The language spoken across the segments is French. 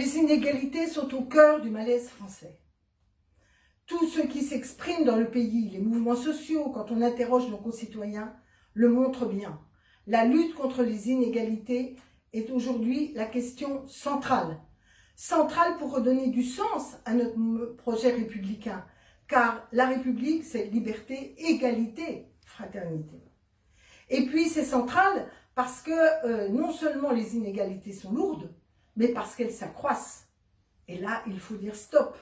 Les inégalités sont au cœur du malaise français. Tout ce qui s'exprime dans le pays, les mouvements sociaux, quand on interroge nos concitoyens, le montrent bien. La lutte contre les inégalités est aujourd'hui la question centrale. Centrale pour redonner du sens à notre projet républicain. Car la République, c'est liberté, égalité, fraternité. Et puis c'est central parce que non seulement les inégalités sont lourdes, mais parce qu'elles s'accroissent. Et là, il faut dire stop.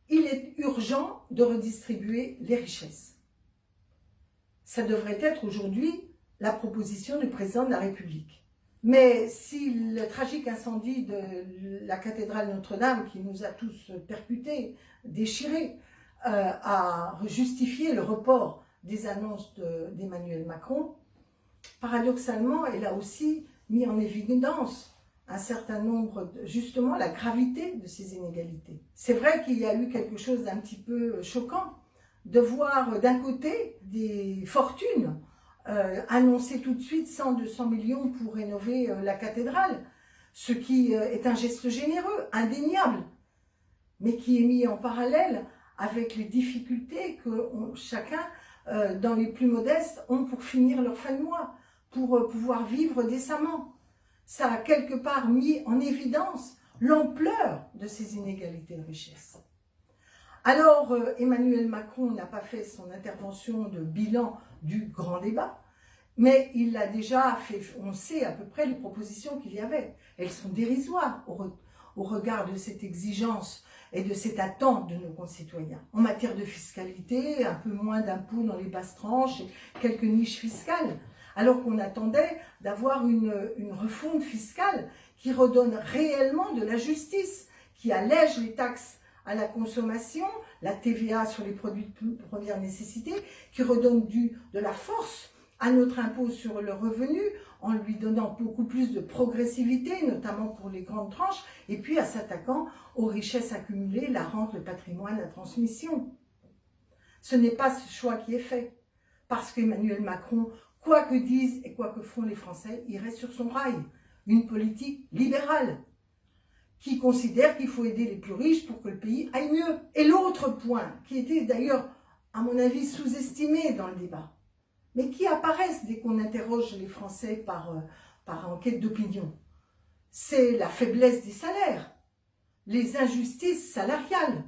Il est urgent de redistribuer les richesses. Ça devrait être aujourd'hui la proposition du président de la République. Mais si le tragique incendie de la cathédrale Notre-Dame, qui nous a tous percutés, déchirés, a justifié le report des annonces d'Emmanuel Macron, paradoxalement, elle a aussi mis en évidence un certain nombre, justement, la gravité de ces inégalités. C'est vrai qu'il y a eu quelque chose d'un petit peu choquant de voir d'un côté des fortunes annoncer tout de suite 100-200 millions pour rénover la cathédrale, ce qui est un geste généreux, indéniable, mais qui est mis en parallèle avec les difficultés que chacun, dans les plus modestes, ont pour finir leur fin de mois, pour pouvoir vivre décemment. Ça a quelque part mis en évidence l'ampleur de ces inégalités de richesse. Alors, Emmanuel Macron n'a pas fait son intervention de bilan du grand débat, mais il a déjà fait, on sait à peu près les propositions qu'il y avait. Elles sont dérisoires au regard de cette exigence et de cette attente de nos concitoyens. En matière de fiscalité, un peu moins d'impôts dans les basses tranches, et quelques niches fiscales, alors qu'on attendait d'avoir une refonte fiscale qui redonne réellement de la justice, qui allège les taxes à la consommation, la TVA sur les produits de première nécessité, qui redonne de la force à notre impôt sur le revenu, en lui donnant beaucoup plus de progressivité, notamment pour les grandes tranches, et puis à s'attaquant aux richesses accumulées, la rente, le patrimoine, la transmission. Ce n'est pas ce choix qui est fait, parce qu'Emmanuel Macron, quoi que disent et quoi que font les Français, il reste sur son rail. Une politique libérale, qui considère qu'il faut aider les plus riches pour que le pays aille mieux. Et l'autre point, qui était d'ailleurs, à mon avis, sous-estimé dans le débat, mais qui apparaissent dès qu'on interroge les Français par enquête d'opinion, c'est la faiblesse des salaires, les injustices salariales.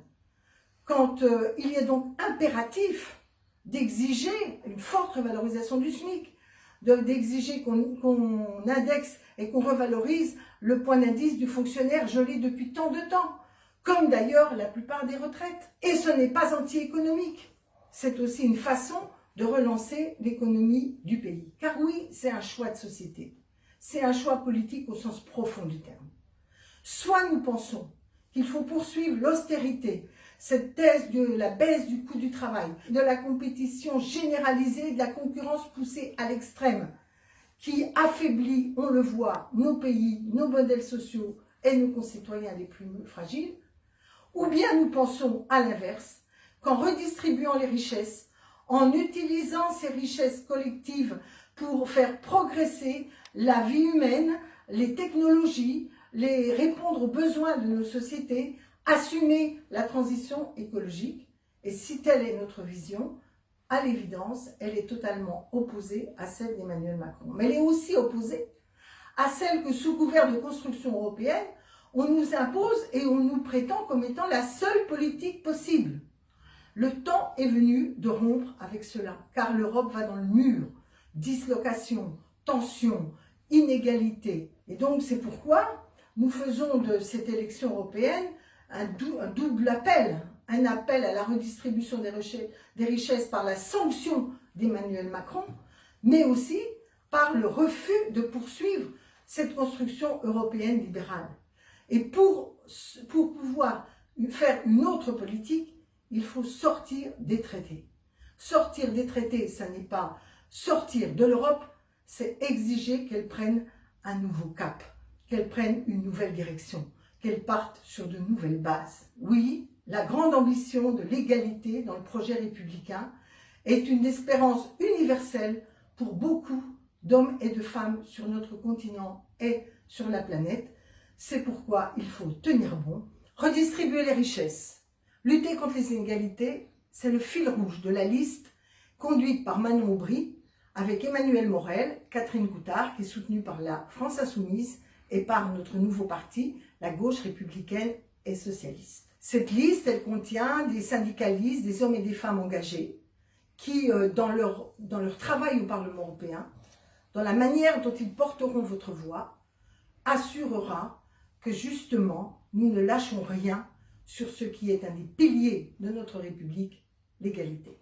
Quand il est donc impératif d'exiger une forte revalorisation du SMIC, d'exiger qu'on indexe et qu'on revalorise le point d'indice du fonctionnaire gelé depuis tant de temps, comme d'ailleurs la plupart des retraites. Et ce n'est pas anti-économique, c'est aussi une façon de relancer l'économie du pays. Car oui, c'est un choix de société, c'est un choix politique au sens profond du terme. Soit nous pensons qu'il faut poursuivre l'austérité, cette thèse de la baisse du coût du travail, de la compétition généralisée, de la concurrence poussée à l'extrême, qui affaiblit, on le voit, nos pays, nos modèles sociaux et nos concitoyens les plus fragiles, ou bien nous pensons à l'inverse, qu'en redistribuant les richesses, en utilisant ces richesses collectives pour faire progresser la vie humaine, les technologies, répondre aux besoins de nos sociétés, assumer la transition écologique. Et si telle est notre vision, à l'évidence, elle est totalement opposée à celle d'Emmanuel Macron. Mais elle est aussi opposée à celle que, sous couvert de construction européenne, on nous impose et on nous prétend comme étant la seule politique possible. Le temps est venu de rompre avec cela, car l'Europe va dans le mur. Dislocation, tension, inégalité. Et donc c'est pourquoi nous faisons de cette élection européenne un double appel. Un appel à la redistribution des richesses par la sanction d'Emmanuel Macron, mais aussi par le refus de poursuivre cette construction européenne libérale. Et pour pouvoir faire une autre politique, il faut sortir des traités. Sortir des traités, ça n'est pas sortir de l'Europe, c'est exiger qu'elle prenne un nouveau cap, qu'elle prenne une nouvelle direction, qu'elle parte sur de nouvelles bases. Oui, la grande ambition de l'égalité dans le projet républicain est une espérance universelle pour beaucoup d'hommes et de femmes sur notre continent et sur la planète. C'est pourquoi il faut tenir bon, redistribuer les richesses. Lutter contre les inégalités, c'est le fil rouge de la liste conduite par Manon Aubry, avec Emmanuel Morel, Catherine Goutard, qui est soutenue par la France Insoumise et par notre nouveau parti, la gauche républicaine et socialiste. Cette liste, elle contient des syndicalistes, des hommes et des femmes engagés, qui, dans leur travail au Parlement européen, dans la manière dont ils porteront votre voix, assurera que justement, nous ne lâchons rien sur ce qui est un des piliers de notre République, l'égalité.